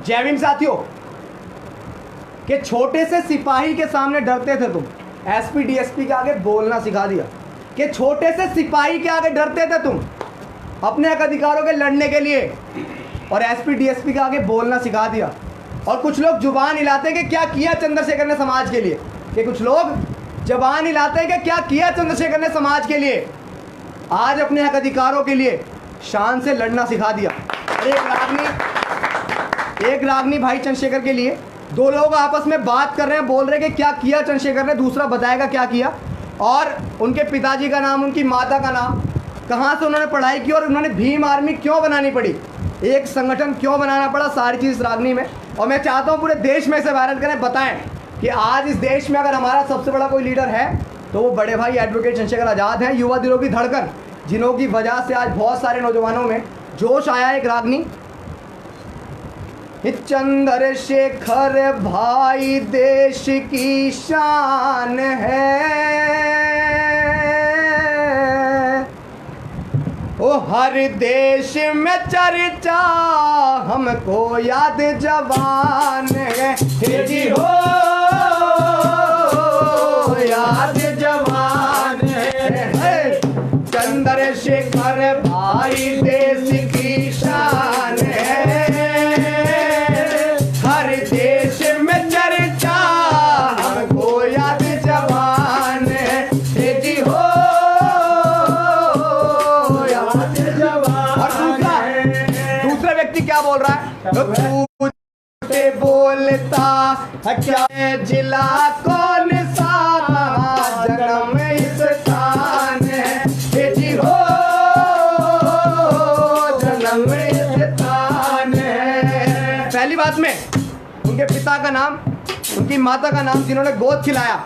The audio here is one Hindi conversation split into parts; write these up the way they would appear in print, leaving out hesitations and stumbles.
जय भीम साथियों, कि छोटे से सिपाही के सामने डरते थे तुम, एसपी डीएसपी के आगे बोलना सिखा दिया। कि छोटे से सिपाही के आगे डरते थे तुम अपने हक अधिकारों के लड़ने के लिए, और एसपी डीएसपी के आगे बोलना सिखा दिया। और कुछ लोग जुबान हिलाते कि क्या किया चंद्रशेखर ने समाज के लिए, कि कुछ लोग जुबान हिलाते हैं कि क्या किया चंद्रशेखर ने समाज के लिए। आज अपने हक अधिकारों के लिए शान से लड़ना सिखा दिया। एक रागनी भाई चंद्रशेखर के लिए, दो लोग आपस में बात कर रहे हैं, बोल रहे हैं कि क्या किया चंद्रशेखर ने, दूसरा बताएगा क्या किया, और उनके पिताजी का नाम, उनकी माता का नाम, कहाँ से उन्होंने पढ़ाई की, और उन्होंने भीम आर्मी क्यों बनानी पड़ी, एक संगठन क्यों बनाना पड़ा, सारी चीज़ रागनी में। और मैं चाहता हूँ पूरे देश में इसे वायरल करें, बताएं कि आज इस देश में अगर हमारा सबसे बड़ा कोई लीडर है तो वो बड़े भाई एडवोकेट चंद्रशेखर आज़ाद हैं, युवा दिलों की धड़कन, जिन्हों की वजह से आज बहुत सारे नौजवानों में जोश आया। एक रागनी, चंद्रशेखर भाई देश की शान है, ओ हर देश में चर्चा हमको याद जवान है, जी हो याद जवान है। चंद्रशेखर भाई देश की शान है, हर देश में चर्चा हमको याद जवान है, जी हो याद जवान। और दूसरा व्यक्ति क्या बोल रहा है, तू बोलता क्या जिला कौन सा, जन्म इस स्थान है, जी हो जन्म इस स्थान है। पहली बात में उनके पिता का नाम, उनकी माता का नाम, जिन्होंने गोद खिलाया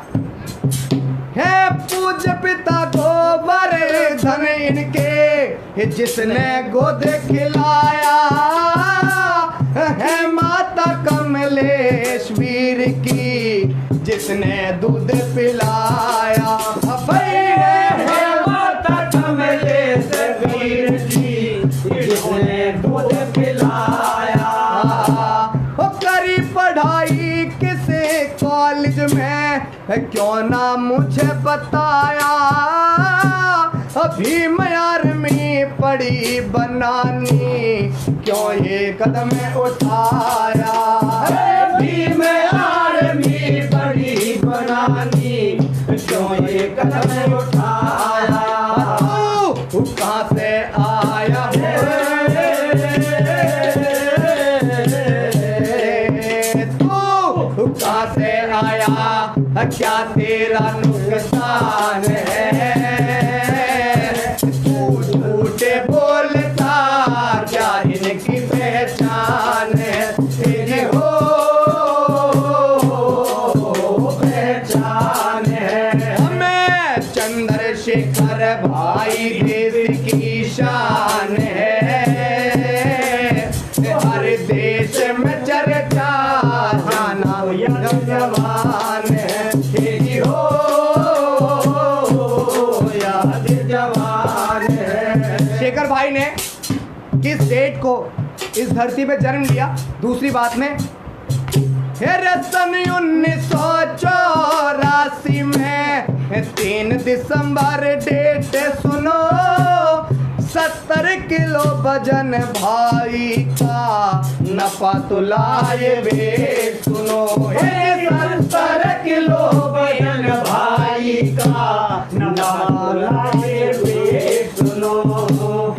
है, पूज्य पिता को वर्धन इनके, जिसने गोद खिलाया है, माता कमलेश्वर की, जिसने दूध पिलाया, है माता कमलेश्वर की, जिसने दूध पिलाया। हो करी पढ़ाई किसे कॉलेज में, क्यों ना मुझे बताया, अभी मैं आर्मी पड़ी बनानी, क्यों ये कदम उठाया, अभी मैं आर्मी पड़ी बनानी, क्यों ये कदम उठाया। तू कहाँ से आया तू कहाँ से आया, क्या तेरा नुकसान है, तू झूठे बोलता क्या इनकी पहचान है, तेरी हो पहचान है। हमें चंद्रशेखर भाई देश की शान है, हर देश में चर्चा जाना जवान है, तेरी हो याद जवान है। शेखर भाई ने किस डेट को इस धरती पे जन्म लिया, दूसरी बात में सन 1984 में 3 दिसंबर डेट सुनो, 70 किलो वजन भाई का, नफा तुलाए वेट सुनो, 70 किलो वजन भाई का, नफा तुलाए वेट सुनो।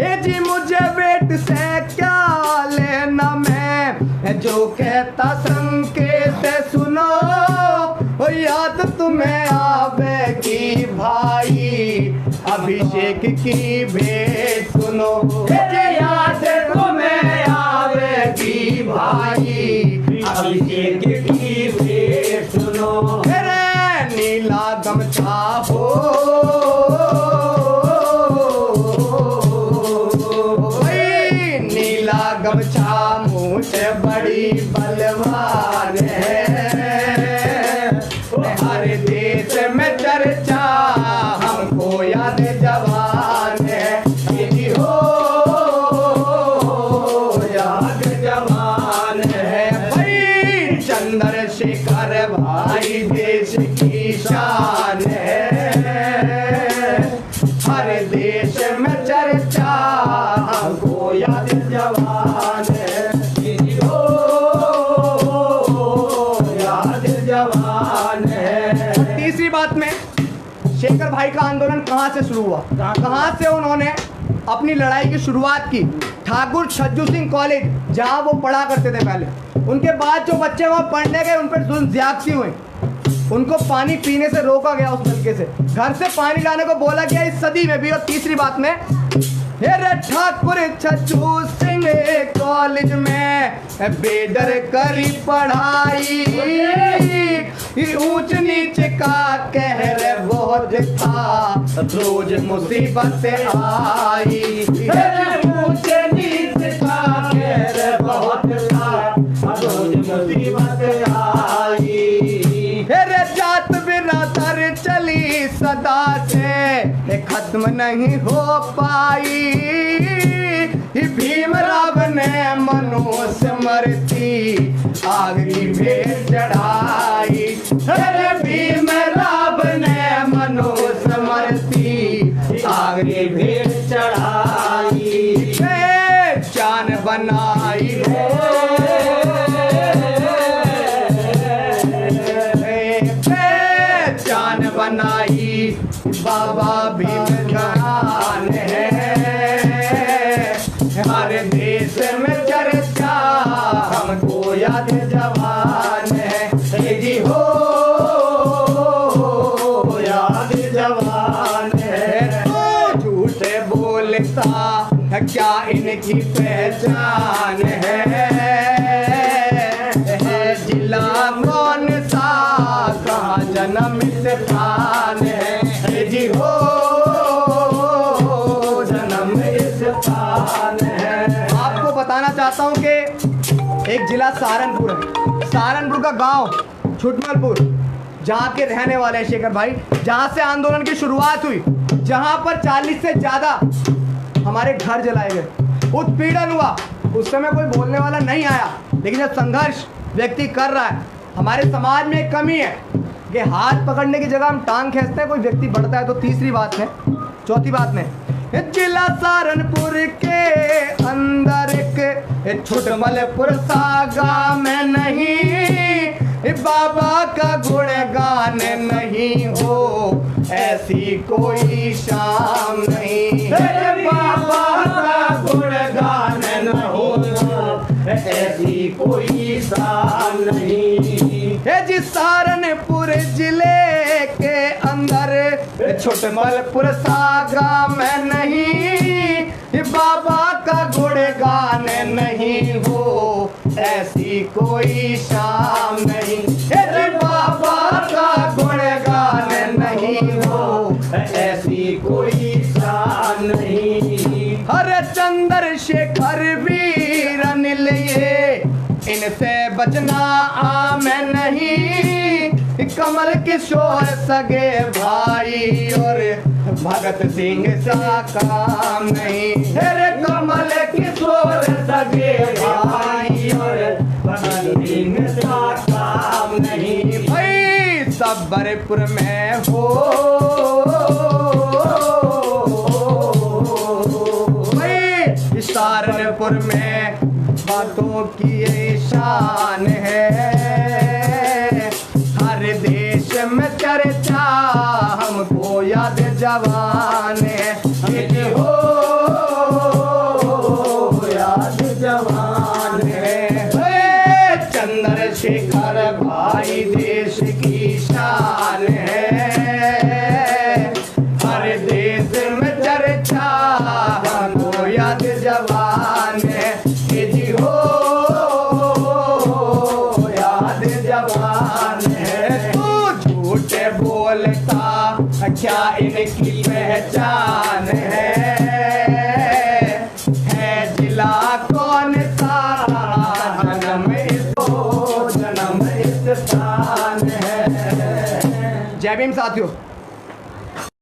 हे जी मुझे वेट से क्या लेना, मैं जो कहता संकेत सुनो, याद तुम्हें आवेगी भाई अभिषेक की भेंट सुनो, याद तुम्हें आवेगी भाई अभिषेक की भेंट सुनो। नीला गमछा हो नीला गमछा मुँह से बड़ी बलवान है, हर देश में चर्चा हमको याद जवान है, हो याद जवान है। शान है, हर देश में चर्चा हमको याद जवान है, याद जवान है। तीसरी बात में शेखर भाई का आंदोलन कहाँ से शुरू हुआ, कहाँ से उन्होंने अपनी लड़ाई की शुरुआत की। ठाकुर छज्जू सिंह कॉलेज, जहाँ वो पढ़ा करते थे पहले, उनके बाद जो बच्चे वहाँ पढ़ने गए उन पर जुल्म ज्यादती हुई, उनको पानी पीने से रोका गया, उस नलके से घर से पानी लाने को बोला गया इस सदी में भी। और तीसरी बात में ठाकुर छज्जू सिंह कॉलेज में बेडर करी पढ़ाई, ऊंच नीच का कहर बहुत था, रोज मुसीबत आई, ऊंच नीच का कहर बहुत था, रोज मुसीबत आई। जात बिरादर चली सदा से खत्म नहीं हो पाई, भीमराव ने मनुस्मृति आगरी में चढ़ाई, भीमराव ने मनुस्मृति आगरी में चढ़ाई, पहचान बनाई बनाई, बाबा भीम जहान है, हर देश में चर्चा हमको याद जवान है, जी हो याद जवान है। तो झूठे बोलता क्या इनकी पहचान है, जिला कौन सा कहाँ जन्म स्थान है, जी हो जन्म स्थान है। आपको बताना चाहता हूँ कि एक जिला सहारनपुर है, सहारनपुर का गांव छुटमलपुर, जहाँ के रहने वाले हैं शेखर भाई, जहाँ से आंदोलन की शुरुआत हुई, जहाँ पर 40 से ज़्यादा हमारे घर जलाए गए, उत्पीड़न हुआ। उस समय कोई बोलने वाला नहीं आया, लेकिन जब संघर्ष व्यक्ति कर रहा है, हमारे समाज में एक कमी है कि हाथ पकड़ने की जगह हम टांग खींचते हैं, कोई व्यक्ति बढ़ता है। तो तीसरी बात है, चौथी बात में जिला सहारनपुर के अंदर एक छुटमलपुर सा गाँव में नहीं, बाबा का गुणगान नहीं हो ऐसी कोई शाम नहीं, बाबा का गुणगान न हो ऐसी कोई शाम नहीं। जिस सहारनपुर जिले के अंदर छुटमलपुर सा गाँव में नहीं, बाबा का गुणगान नहीं हो ऐसी कोई शाम नहीं, बाबा का गुणगान नहीं हो ऐसी कोई शाम नहीं। हर चंद्रशेखर वीर लिए इनसे बचना आम नहीं, कमल किशोर सगे भाई और भगत सिंह सा काम नहीं, कमल किशोर सगे भाई और भगत सिंह सा काम नहीं। भाई सबरपुर में हो भाई, सहारनपुर में बातों की शान है, हर देश में चर्चा हमको याद जवान है, हो याद जवान है। चंद्रशेखर भाई देश की शान है, हर देश में चर्चा हमको याद जवान है, हो याद जवान है। तू झूठे बोलता क्या इनकी पहचान है जिला कौन सा जन्म स्थान है। जय भीम साथियों।